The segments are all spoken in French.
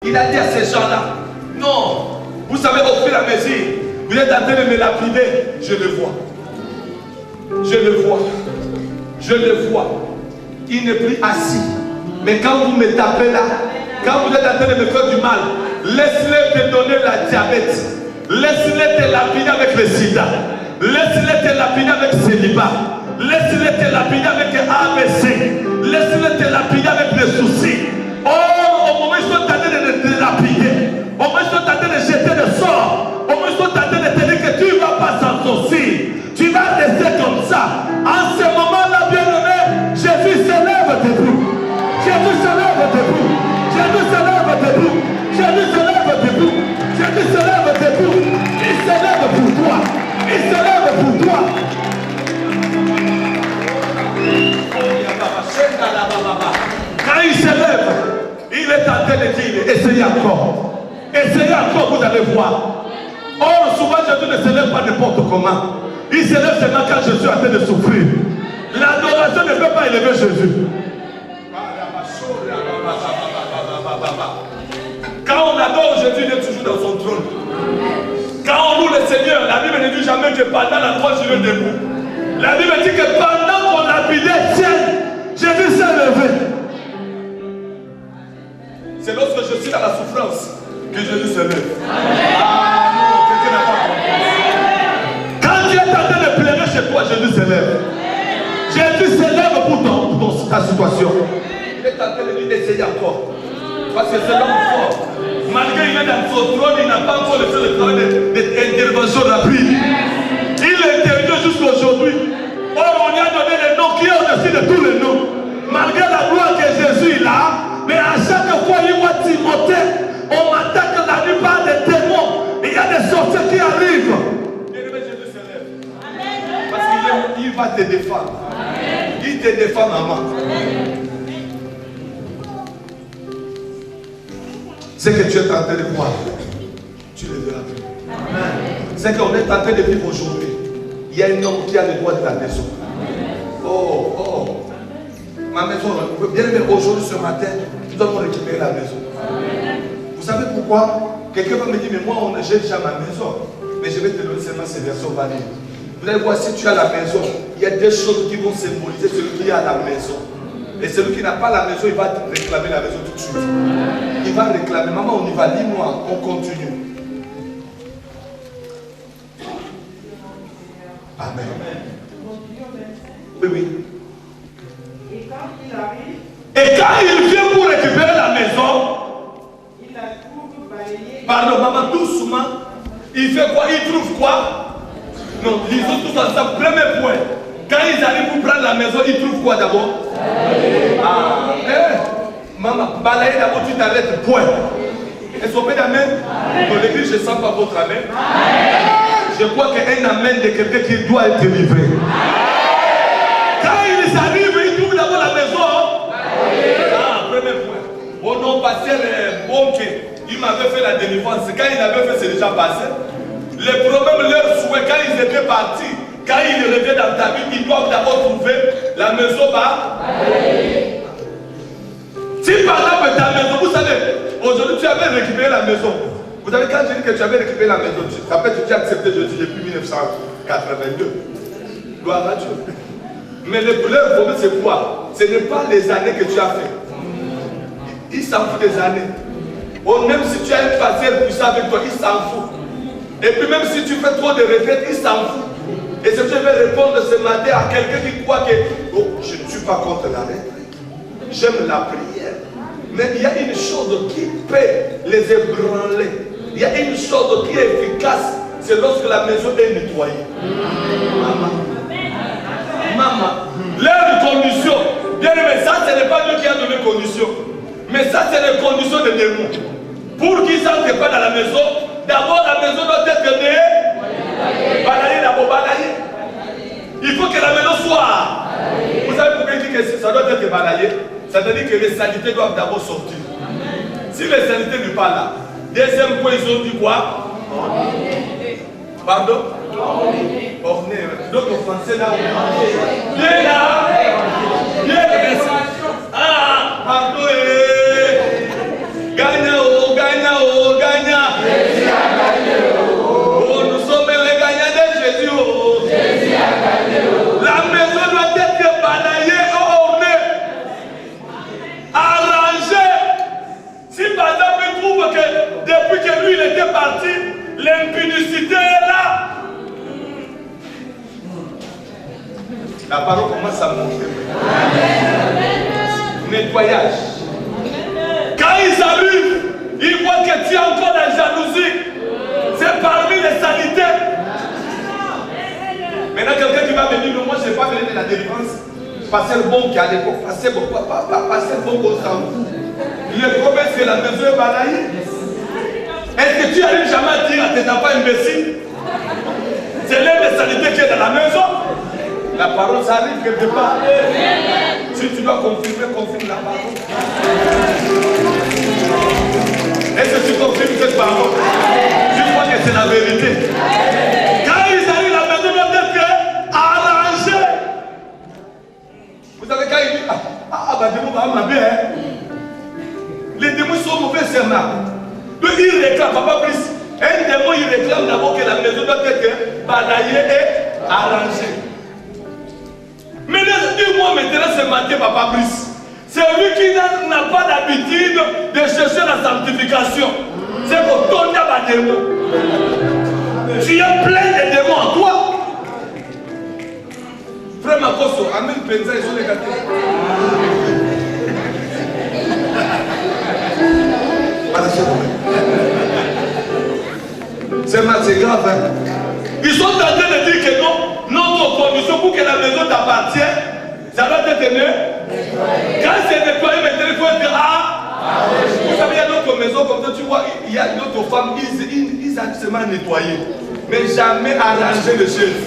Il a dit à ces gens-là, non, vous savez, au fur et à mesure, vous êtes en train de me lapider, je le vois. Je le vois. Je le vois. Il n'est plus assis. Mais quand vous me tapez là, quand vous êtes en train de me faire du mal, laisse-les te donner la diabète. Laisse-les te lapider avec le sida. Laisse-les te lapider avec célibat. Laisse-les te lapider avec ABC. Laisse-les te lapider avec les soucis. Oh, au moment où ils sont en train de te lapider, au moment où ils sont en train de jeter le sort, au moment où ils sont en train de te dire que tu ne vas pas s'en sortir, tu vas rester comme ça. En ce moment-là, bien-aimé, Jésus se lève debout. Jésus se lève debout. Jésus se lève debout. Jésus se lève debout. Jésus se lève debout. Il se lève pour toi. Il se lève pour toi. Quand il se lève, il est en train de dire, essayez encore. Essayez encore, vous allez voir. Or, souvent, Jésus ne se lève pas n'importe comment. Il se lève seulement quand Jésus est en train de souffrir. L'adoration ne peut pas élever Jésus. Quand on adore Jésus, il est toujours dans son trône. Quand on loue le Seigneur, la Bible ne dit jamais que pendant la croix, je vais debout. La Bible dit que pendant qu'on lapidait ciel, Jésus s'est levé. C'est lorsque je suis dans la souffrance que Jésus se lève. Ah non, quelqu'un n'a pas compris. Quand tu es en train de pleurer chez toi, Jésus se lève. Jésus se lève pour ta situation. Il est en train de lui d'essayer encore. Parce que c'est l'homme fort. Malgré qu'il est dans son trône, il n'a pas encore fait le travail d'intervention rapide. Il est intervenu jusqu'aujourd'hui. Or, on lui a donné le nom qui est au-dessus de tous les noms. Malgré la gloire que Jésus a, mais à chaque fois il voit Timothée, on m'attaque la nuit par des démons. Il y a des sorciers qui arrivent. Bien-aimé, Jésus se lève. Parce qu'il va te défendre. Il te défend, maman. Ce que tu es en train de voir, tu le verras plus. Ce qu'on est en train de vivre aujourd'hui, il y a un homme qui a le droit de la maison. Oh, oh. Ma maison, bien aimé, aujourd'hui, ce matin, nous allons récupérer la maison. Vous savez pourquoi? Quelqu'un va me dire, mais moi, j'ai déjà ma maison. Mais je vais te donner seulement ces versions valides. Vous allez voir, si tu as la maison, il y a des choses qui vont symboliser celui qui a la maison. Et celui qui n'a pas la maison, il va réclamer la maison tout de suite. Il va réclamer, maman, on y va, dis-moi, on continue. Amen. Oui, oui. Et quand il vient pour récupérer la maison, il la trouve balayée. Pardon, maman, doucement. Il fait quoi? Il trouve quoi? Non, lisons tous ensemble. Premier point. Quand ils arrivent pour prendre la maison, ils trouvent quoi d'abord? Ah, maman, balayer d'abord, tu t'arrêtes, point. Est-ce qu'on peut d'amen? Dans l'église, je ne sens pas votre amen. Je crois qu'un amen de quelqu'un qui doit être livré. Quand ils arrivent, ils trouvent d'abord la maison. Ah, premier point. Au nom pasteur Bonke, il m'avait fait la délivrance. Quand il avait fait, c'est déjà passé. Les problèmes, leurs souhaits, quand ils étaient partis, quand ils reviennent dans ta vie, ils doivent d'abord trouver la maison bas. Si par exemple ta maison, vous savez, aujourd'hui tu avais récupéré la maison. Vous savez, quand j'ai dit que tu avais récupéré la maison, tu te rappelles que tu as accepté Jésus depuis 1982. Gloire à Dieu. Mais le problème, c'est quoi? Ce n'est pas les années que tu as fait. Il s'en fout des années. Ou même si tu as un pasteur puissant avec toi, il s'en fout. Et puis même si tu fais trop de retraites, il s'en fout. Et c'est ce que je vais répondre ce matin à quelqu'un qui croit que oh, je ne suis pas contre la retraite. J'aime la prière. Mais il y a une chose qui peut les ébranler. Il y a une chose qui est efficace. C'est lorsque la maison est nettoyée. Maman. Maman. Leurs conditions. Bien aimé, ça ce n'est pas Dieu qui a donné conditions. Mais ça c'est les conditions des démons. Pour qu'ils n'entrent pas dans la maison, d'abord la maison doit être balayée d'abord, balayée. Il faut que la maison soit. Vous savez pourquoi il dit que ça doit être balayé? Ça veut dire que les saletés doivent d'abord sortir. Si les saletés ne sont pas là, deuxième point, ils ont dit quoi? Pardon? Orné. Donc en français là, bien là, bien. Ah, pardon. Gagne, trouve que depuis que lui il était parti, l'impunicité est là. La parole commence à monter. Nettoyage. Quand ils arrivent, ils voient que tu as encore la jalousie. C'est parmi les saletés. Maintenant, quelqu'un qui va venir, moi je ne vais pas venir de la délivrance. Passer le bon qui a l'époque, passer le bon comme ça. Le problème c'est que la maison est balayée. Est-ce que tu arrives jamais à dire à tes enfants imbéciles? C'est l'un des saletés qui est dans la maison. La parole, ça arrive quelque part. Si tu dois confirmer, confirme la parole. Est-ce que tu confirmes cette parole? Tu crois que c'est la vérité? Quand ils arrivent, la maison doit être arrangée. Vous savez, quand ils disent démon va m'habiller, les démons sont mauvais, c'est là. Donc ils réclament, papa plus. Un démon, il réclame d'abord que la maison doit être balayée et arrangée. Mais dis-moi maintenant ce matin, papa plus. C'est lui qui n'a pas l'habitude de chercher la sanctification. C'est pour ton démon. Tu es plein de démons en toi. Frère Makoso, Amen Penza, ils sont les gâtés. C'est grave, hein? Ils sont en train de dire que non, notre condition pour que la maison t'appartienne, ça doit être aimé. Quand c'est nettoyé, maintenant il faut être vous savez, il y a d'autres maisons comme ça, tu vois, il y a d'autres femmes, ils ont seulement nettoyé, mais jamais arrangé les choses.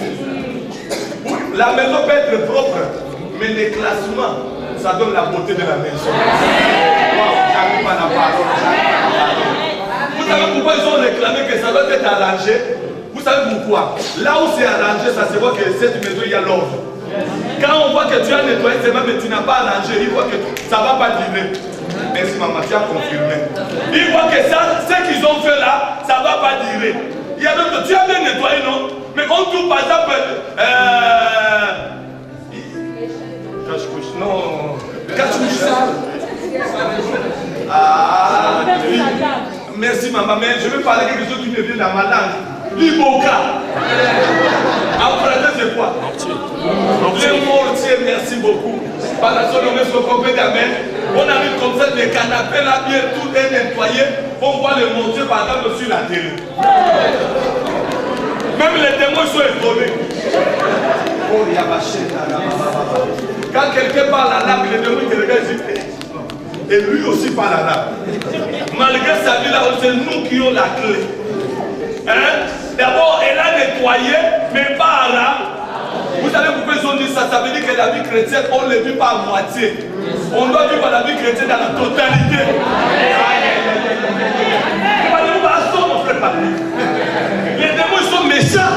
La maison peut être propre, mais les classements, ça donne la beauté de la maison. J'arrive à la parole. Vous savez pourquoi ils ont réclamé que ça doit être arrangé? Vous savez pourquoi? Là où c'est arrangé, ça se voit que cette maison, il y a l'ordre. Quand on voit que tu as nettoyé tes mains, mais tu n'as pas arrangé, il voit que ça ne va pas durer. Merci maman, tu as confirmé. Il voit que ça, ce qu'ils ont fait là, ça ne va pas durer. Il y a d'autres, tu as bien nettoyé, non? Mais on trouve par exemple, non, merci maman, mais je vais parler de quelque chose qui me vient dans ma langue. L'iboka. Après, c'est quoi? Les mortiers, merci beaucoup. Par la zone, on met son compé d'amen. On arrive comme ça, les canapés là, bien tout est nettoyé. On voit les mortiers par exemple sur la télé. Même les démons sont étonnés. Quand quelqu'un parle à l'âme, les démons qui regardent, ils disent, et lui aussi parle à l'âme. Malgré sa vie là, c'est nous qui avons la clé. Hein? D'abord, elle a nettoyé, mais pas à l'âme. Vous savez pourquoi ils ont dit ça? Ça veut dire que la vie chrétienne, on ne le vit pas à moitié. On doit vivre la vie chrétienne dans la totalité. Les démons ils sont méchants.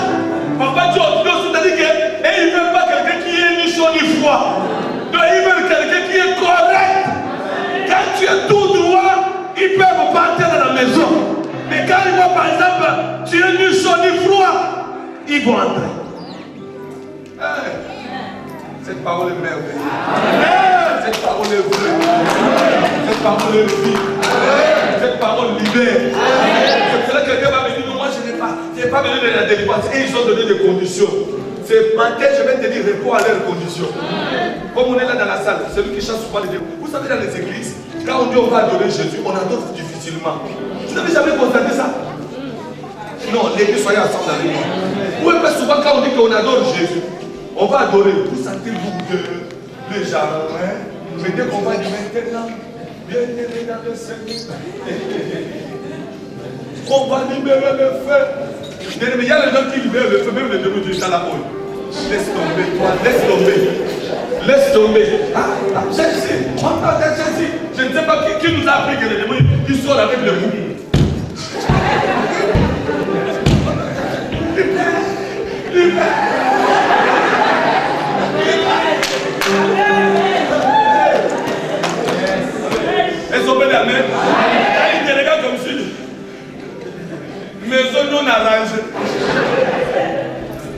Papa Dieu, c'est-à-dire qu'ils ne veulent pas quelqu'un qui est ni chaud ni froid. Donc ils veulent quelqu'un qui est correct. Quand tu es tout droit, ils peuvent partir dans la maison. Mais quand ils voient par exemple, tu es ni chaud ni froid, ils vont entrer. Cette parole est merveilleuse. Cette parole est vraie. Cette parole est vie. Cette parole libère. C'est pour ça que quelqu'un va me dire, non, moi je n'ai pas besoin de la délivrance. Et ils ont donné des conditions. Ce matin, je vais te dire, réponds à leurs conditions. Comme on est là dans la salle, celui qui chasse souvent les démons. Vous savez, dans les églises, quand on dit on va adorer Jésus, on adore difficilement. Vous n'avez jamais constaté ça? Non, l'église, soyez ensemble avec moi. Vous voyez souvent quand on dit qu'on adore Jésus, on va adorer. Vous sentez l'odeur, les gens, hein? Mais dès qu'on va dire maintenant, bien-aimé dans le Seigneur, on va libérer le feu. Il y a les gens qui libèrent le feu, même les démons disent à la mort. Laisse tomber, toi, laisse tomber. Laisse tomber. Jésus, on parle de Jésus. Je ne sais pas qui nous a appris que les démons, ils sortent avec le mou. Elles sont belles amen. Ils te regardent comme si maison non arrangée,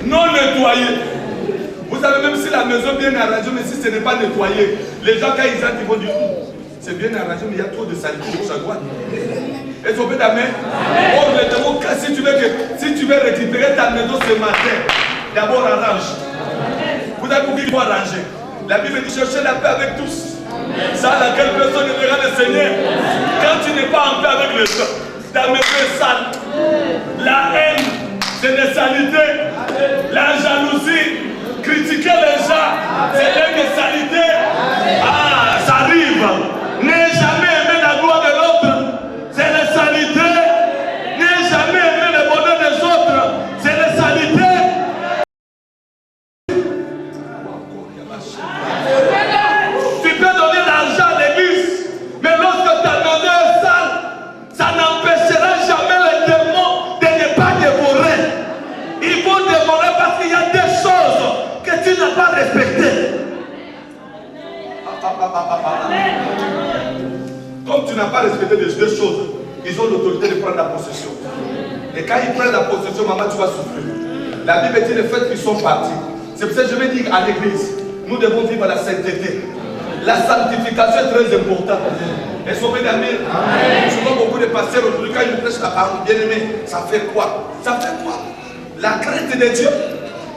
non nettoyée. Vous savez, même si la maison est bien arrangée, mais si ce n'est pas nettoyé, les gens quand ils entrent, ils vont dire c'est bien arrangé, mais il y a trop de saleté de chaque droite. Est-ce qu'on peut ta main? Oh, le démon, si tu veux récupérer ta maison ce matin, d'abord arrange. Vous avez compris qu'il faut arranger. La Bible dit chercher la paix avec tous. Ça, laquelle personne ne verra le Seigneur. Quand tu n'es pas en paix avec les gens, ta maison est sale. La haine, c'est des saletés. La jalousie, critiquer les gens, c'est des saletés. Ah, ça arrive. N'aie jamais aimé la gloire de l'autre, c'est les saletés. N'aie jamais aimé le bonheur des autres, c'est les saletés. Tu peux donner l'argent à l'église, mais lorsque ta maison est sale, ça n'empêchera jamais les démons de ne pas dévorer. Ils vont dévorer parce qu'il y a des choses que tu n'as pas respectées. Comme tu n'as pas respecté les deux choses, ils ont l'autorité de prendre la possession. Et quand ils prennent la possession, maman, tu vas souffrir. La Bible dit le fait qu'ils sont partis. C'est pour ça que je vais dire à l'église, nous devons vivre la sainteté. La sanctification est très importante. Et sauver d'amis. Je vois beaucoup de pasteurs aujourd'hui, quand ils prêchent la parole, bien aimé, ça fait quoi? Ça fait quoi? La crainte de Dieu.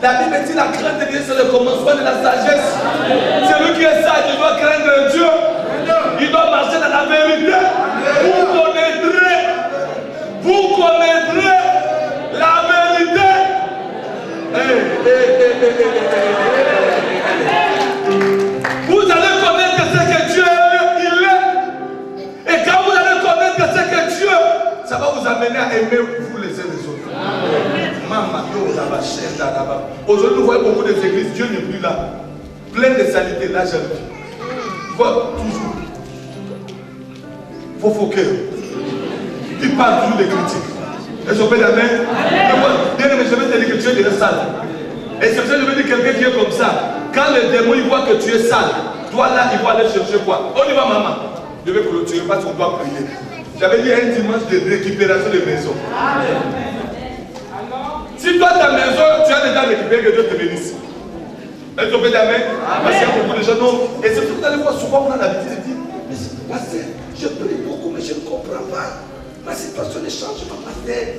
La Bible dit la crainte de Dieu, c'est le commencement de la sagesse. Celui qui est sage, il doit craindre Dieu. Il doit marcher dans la vérité. Vous connaîtrez la vérité. Vous allez connaître ce que Dieu il est. Et quand vous allez connaître ce que Dieu, ça va vous amener à aimer vous les uns les autres. Aujourd'hui, nous voyons beaucoup d'églises, Dieu n'est plus là. Plein de saleté, là, j'ai vu. Vois toujours vos faux cœurs. Il parle toujours des critiques. Est-ce qu'on peut la main? Bien aimé, je vais te dire que tu es déjà sale. Et c'est pour ça que je veux dire quelqu'un qui est comme ça. Quand le démon il voit que tu es sale, toi là, il va aller chercher quoi? On y va, maman. Je vais clôturer parce qu'on doit prier. J'avais dit un dimanche de récupération de maison. Si toi, ta maison, tu as déjà récupéré, que Dieu te bénisse. Est-ce qu'on peut la main? Parce qu'il y a beaucoup de gens, non. Et c'est pour ça que vous allez voir souvent, on a l'habitude de dire, mais pasteur, je prie beaucoup, mais je ne comprends pas. Ma situation ne change pas, pasteur.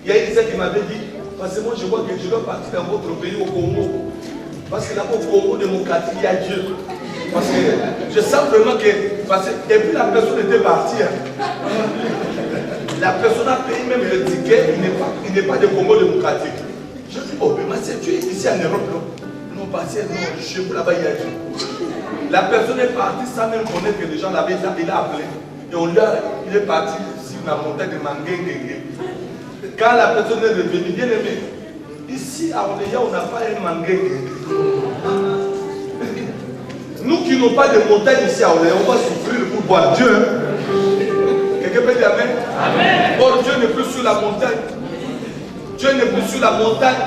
Il y a une qui m'avait dit, parce que moi je vois que je dois partir dans votre pays au Congo. Parce que là-bas au Congo de mon quartier, il y a Dieu. Parce que je sens vraiment que. Et puis la personne était partie. La personne a payé même le ticket, il n'est pas de Congo de mon quartier. Je dis, oh, mais c'est Dieu ici en Europe, non? Non, pasteur, non, chez vous là-bas, il y a Dieu. La personne est partie sans même connaître que les gens l'avaient, il a appelé. Et il est parti sur la montagne de Manguengue. Quand la personne est revenue, bien aimé, ici à Oléa, on n'a pas un Manguengue. Nous qui n'avons pas de montagne ici à Oléa, on va souffrir pour voir Dieu. Quelqu'un peut dire Amen? Amen. Or, Dieu n'est plus sur la montagne. Dieu n'est plus sur la montagne.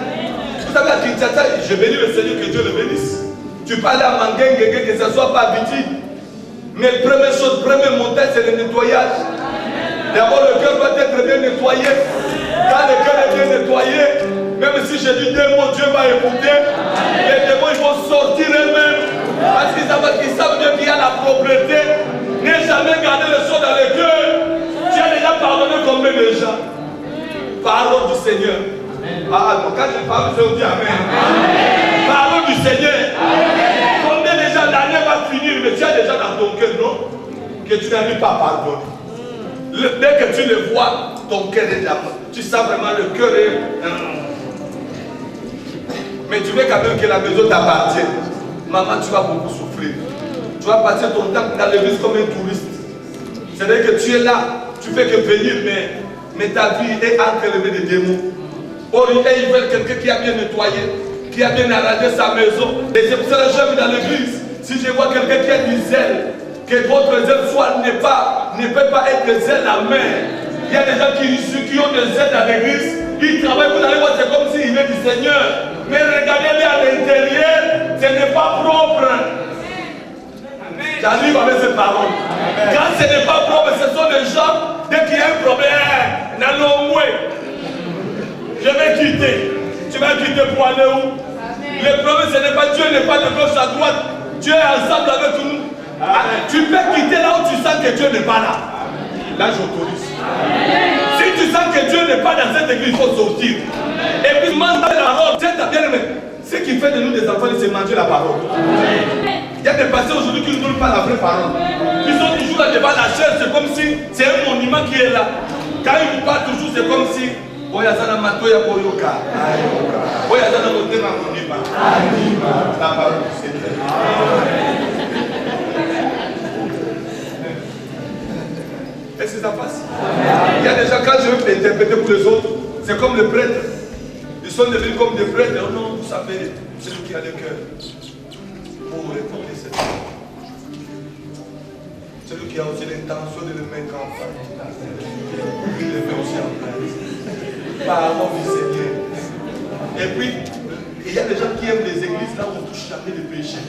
Vous savez, à Kinshasa, je bénis le Seigneur, que Dieu le bénisse. Tu parles à Manguengue, que ce ne soit pas habitué. Mais la première chose, première montagne, c'est le nettoyage. D'abord, le cœur doit être bien nettoyé. Quand le cœur est bien nettoyé, même si je dis des mots, Dieu va écouter. Les démons, ils vont sortir eux-mêmes. Parce qu'ils savent bien qu'il y a la propreté. N'aie jamais gardé le sang dans le cœur. Tu as déjà pardonné combien de gens? Parole du Seigneur. Ah, donc quand je parle, je dis Amen. Parole du Seigneur. Combien de gens l'année va finir, mais tu as déjà dans ton cœur, non? Que tu n'arrives pas à pardonner. Dès que tu le vois, ton cœur est là. Tu sens vraiment le cœur est. Mais tu veux quand même que la maison t'appartienne. Maman, tu vas beaucoup souffrir. Tu vas passer ton temps dans l'église comme un touriste. C'est-à-dire que tu es là, tu fais que venir, mais ta vie est enlevée des démons. Or, ils veulent quelqu'un qui a bien nettoyé, qui a bien arrangé sa maison. Et c'est pour ça que je vis dans l'église. Si je vois quelqu'un qui a du zèle, que votre zèle ne peut pas être zèle à main. Il y a des gens qui ont des zèle dans l'église, ils travaillent, vous allez voir, c'est comme s'il est du Seigneur. Mais regardez-les à l'intérieur, ce n'est pas propre. J'arrive avec ces paroles. Quand ce n'est pas propre, ce sont des gens, dès qu'il y a un problème, n'allons je vais quitter. Tu vas quitter pour aller où? Le problème, ce n'est pas Dieu, n'est pas de gauche à droite. Dieu est ensemble avec nous. Tu peux quitter là où tu sens que Dieu n'est pas là. Là, j'autorise. Si tu sens que Dieu n'est pas dans cette église, il faut sortir. Et puis, mange la parole. Dieu t'a bien aimé. Ce qui fait de nous des enfants, c'est manger la parole. Il y a des pasteurs aujourd'hui qui ne donnent pas la vraie parole. Ils sont toujours là devant la chair, c'est comme si c'est un monument qui est là. Quand ils vous parlent toujours, c'est comme si Oyazana Matoya Boyoka. Oyazana Motema Monima. La parole du Seigneur. Est-ce que ça passe? Il y a des gens, quand je veux interpréter pour les autres, c'est comme les prêtres. Ils sont devenus comme des prêtres. Oh non, vous savez, c'est lui qui a le cœur. Pour répondre cette chose. Celui qui a aussi l'intention de le mettre en face. Il le met aussi en place. Pardon du Seigneur. Et puis, il y a des gens qui aiment les églises là où on ne touche jamais le péché.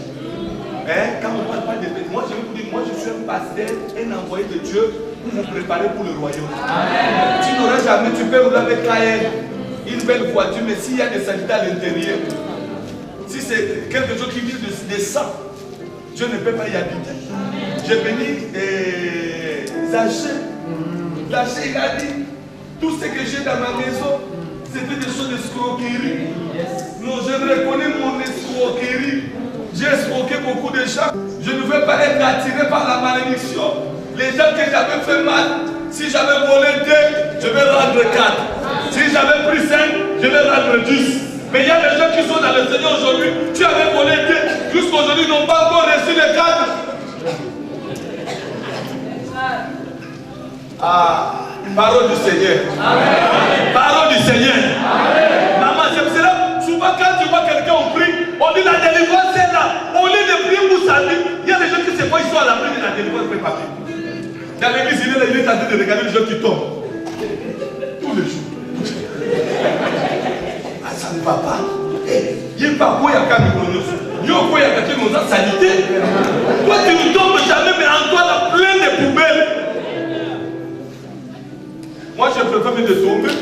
Hein? Quand on ne parle pas de péché, moi je vais vous dire, moi je suis un pasteur, un envoyé de Dieu pour vous préparer pour le royaume. Tu n'auras jamais, tu peux rouler avec une belle voiture, mais s'il y a des saletés à l'intérieur, si c'est quelque chose qui vient de sang, Dieu ne peut pas y habiter. J'ai béni Zachée. Zachée, il a dit, tout ce que j'ai dans ma maison, c'était des choses d'escroquerie. Non, je reconnais mon escroquerie. J'ai escroqué beaucoup de gens. Je ne veux pas être attiré par la malédiction. Les gens que j'avais fait mal, si j'avais volé 2, je vais rendre 4. Si j'avais pris 5, je vais rendre 10. Mais il y a des gens qui sont dans le Seigneur aujourd'hui. Tu avais volé 2, jusqu'aujourd'hui, ils n'ont pas encore reçu les 4. Ah, parole du Seigneur. Amen. Parole du Seigneur. Amen. Maman, c'est cela. Souvent, quand tu vois quelqu'un au prix, on dit la délivrance est là. Au lieu de prier pour sa vie, il y a des gens qui ne savent pas, ils sont à la prière de la délivrance pour papier. Dans l'église, il est en train de regarder les gens qui tombent. Tous les jours. Ah, ça ne va pas. Il n'y a pas quoi, il y a qu'à nous. Il y a quoi, il y a qu'à nous sanité. Toi, tu ne tombes jamais, mais en toi, la pleine de poubelles. Moi, je préfère me de tomber.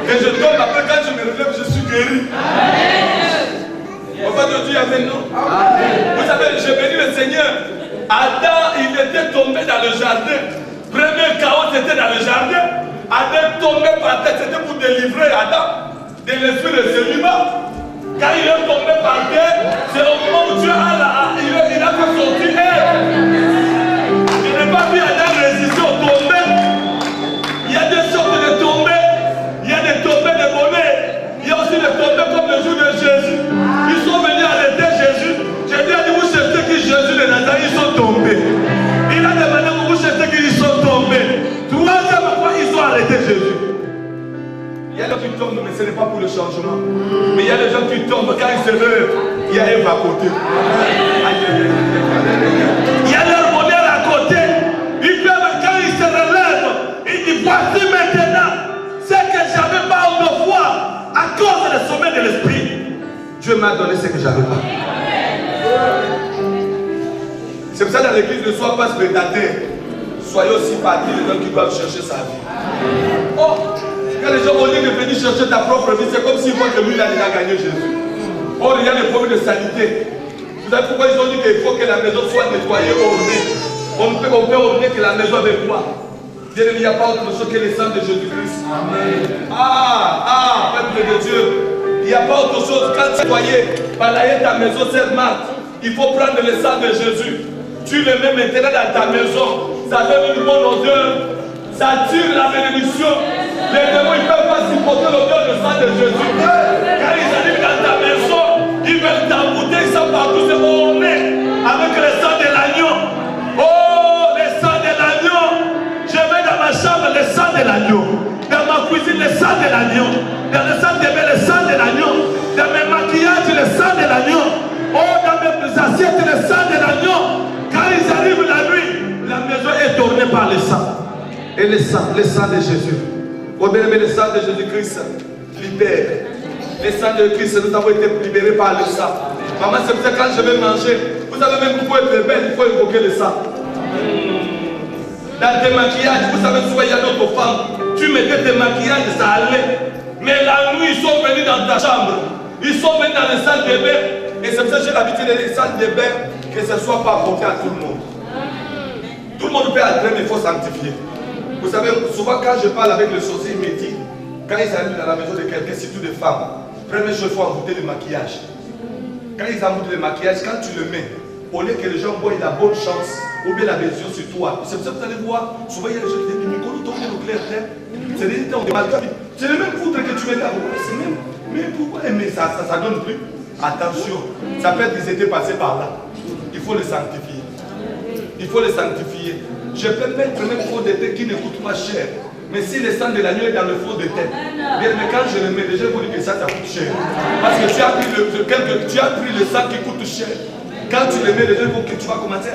Et je tombe après, quand je me relève, je suis guéri. On va te dire Amen, non? Vous savez, j'ai béni le Seigneur. Adam, il était tombé dans le jardin. Premier chaos, c'était dans le jardin. Adam tombait par terre, c'était pour délivrer Adam de l'esprit de celui-là. Quand il est tombé par terre, c'est au moment où Dieu a fait sortir Ève. Je n'ai pas vu Adam résister au tombé. Il y a des sortes de tombées. Il y a des tombées de monnaie. Il y a aussi des tombées comme le jour de Jésus. Ils sont venus arrêter Jésus. Jésus a dit, vous cherchez qui Jésus de Nazareth, ils sont tombés. Il a demandé, vous cherchez qui ils sont tombés. Troisième fois, ils ont arrêté Jésus. Il y a des gens qui tombent, mais ce n'est pas pour le changement. Mais il y a des gens qui tombent, quand ils se lèvent, il y a Ève à côté. Il y a leur modèle à côté. Ils peuvent, quand ils se relèvent, ils disent, voici maintenant ce que j'avais pas autrefois à cause du sommet de l'esprit. Dieu m'a donné ce que j'avais pas. C'est pour ça dans l'église, ne sois pas spectateur. Soyez aussi parmi les gens qui doivent chercher sa vie. Oh, quand les gens, au lieu de venir chercher ta propre vie, c'est comme s'ils voient que lui, il a déjà gagné Jésus. Or, il y a des problèmes de sanité. Vous savez pourquoi ils ont dit qu'il faut que la maison soit nettoyée, ornée. On peut orner que la maison avec quoi? Il n'y a pas autre chose que le sang de Jésus-Christ. Peuple de Dieu. Il n'y a pas autre chose. Quand tu es nettoyé, balayer ta maison, c'est Marthe. Il faut prendre le sang de Jésus. Tu le mets maintenant dans ta maison. Ça donne une bonne odeur. Ça tire la bénédiction. Les démons, ils ne peuvent pas supporter l'odeur du sang de Jésus. Quand ils arrivent dans ta maison, ils veulent t'embouter, ils sont partout, c'est orné avec le sang de l'agneau. Oh, le sang de l'agneau. Je vais dans ma chambre, le sang de l'agneau. Dans ma cuisine, le sang de l'agneau. Dans le sang de bain, le sang de l'agneau. Dans mes maquillages, le sang de l'agneau. Oh, dans mes assiettes, le sang de l'agneau. Quand ils arrivent la nuit, la maison est ornée par le sang. Et le sang de Jésus. Oh bien aimé, le sang de Jésus-Christ libère. Le sang de Christ, nous avons été libérés par le sang. Maman, c'est pour ça que quand je vais manger, vous savez même pourquoi être belle, il faut évoquer le sang. Dans tes maquillages, vous savez souvent il y a d'autres femmes. Tu mettais tes maquillages, ça allait. Mais la nuit, ils sont venus dans ta chambre. Ils sont venus dans les salles de bain. Et c'est pour ça que j'ai l'habitude des salles de bain, que ce ne soit pas apporté à tout le monde. Tout le monde peut entrer, mais il faut sanctifier. Vous savez, souvent quand je parle avec le sorcier, il me dit, quand ils arrivent dans la maison de quelqu'un, surtout des femmes, première chose, il faut embouter le maquillage. Quand ils emboutent le maquillage, quand tu le mets, au lieu que les gens voient la bonne chance ou bien la vision sur toi, c'est pour ça que vous allez voir, souvent il y a des gens qui disent, mais quand on est au clair, c'est des temps de malgré. C'est le même poutre que tu mets là. C'est même. Mais pourquoi aimer ça donne plus? Attention, ça peut être qu'ils étaient passés par là. Il faut le sanctifier. Il faut le sanctifier. Je peux mettre même faux de thé qui ne coûte pas cher. Mais si le sang de l'agneau est dans le faux de thé, mais quand je le mets, déjà vous dites que ça coûte cher. Parce que tu as pris le sang qui coûte cher. Quand tu le mets, déjà tu vas commencer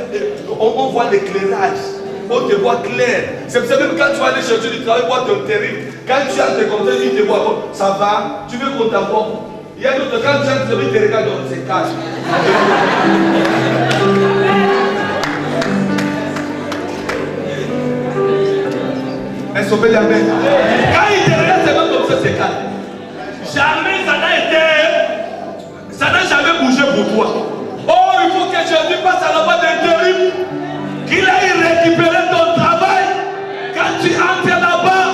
on voit l'éclairage. On te voit clair. C'est pour ça même quand tu vas aller chercher du travail, voir ton terrible. Quand tu as tes conseils, il te voit, bon, ça va, tu veux qu'on t'apporte. Il y a d'autres, quand tu as tes il te regarde, c'est cash. Est-ce qu'on peut dire amen? Quand il te regarde, c'est même comme ça, c'est cash. Jamais ça n'a jamais bougé pour toi. Oh, il faut que Jésus passe à la voie d'un terrible. Qu'il aille récupérer ton travail. Quand tu entres là-bas,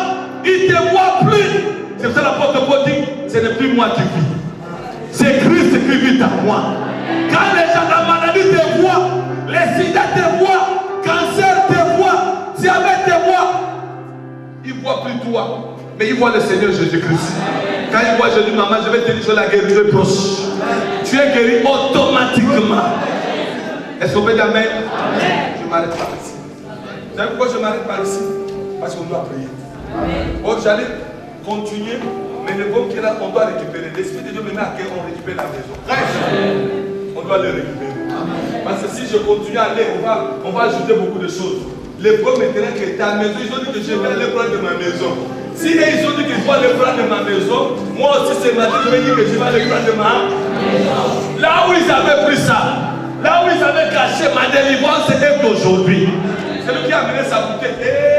il ne te voit plus. C'est pour ça l'apôtre Paul dit, ce n'est plus moi qui vis. C'est Christ qui vit en moi. Quand les gens de la maladie te voient, les sida te voient, cancer te voit, diabète te voit, ils ne voient plus toi, mais ils voient le Seigneur Jésus-Christ. Quand ils voient Jésus, maman, je vais te dire que la guérison est proche. Tu es guéri automatiquement. Est-ce qu'on peut dire amen? Je m'arrête par ici. Vous savez pourquoi je m'arrête par ici? Parce qu'on doit prier. Bon, j'allais continuer, mais le bon qui est là, on doit récupérer. L'Esprit de Dieu me met à cœur, on récupère la maison. On doit le récupérer. Parce que si je continue à aller, on va ajouter beaucoup de choses. Les pauvres maintenant que ta maison, ils ont dit que je vais aller prendre de ma maison. Si ils ont dit qu'ils vont aller prendre de ma maison, moi aussi ce matin, je vais dire que je vais aller prendre de ma maison. Là où ils avaient pris ça, là où ils avaient caché ma délivrance, c'est aujourd'hui. C'est lui qui a amené sa bouteille.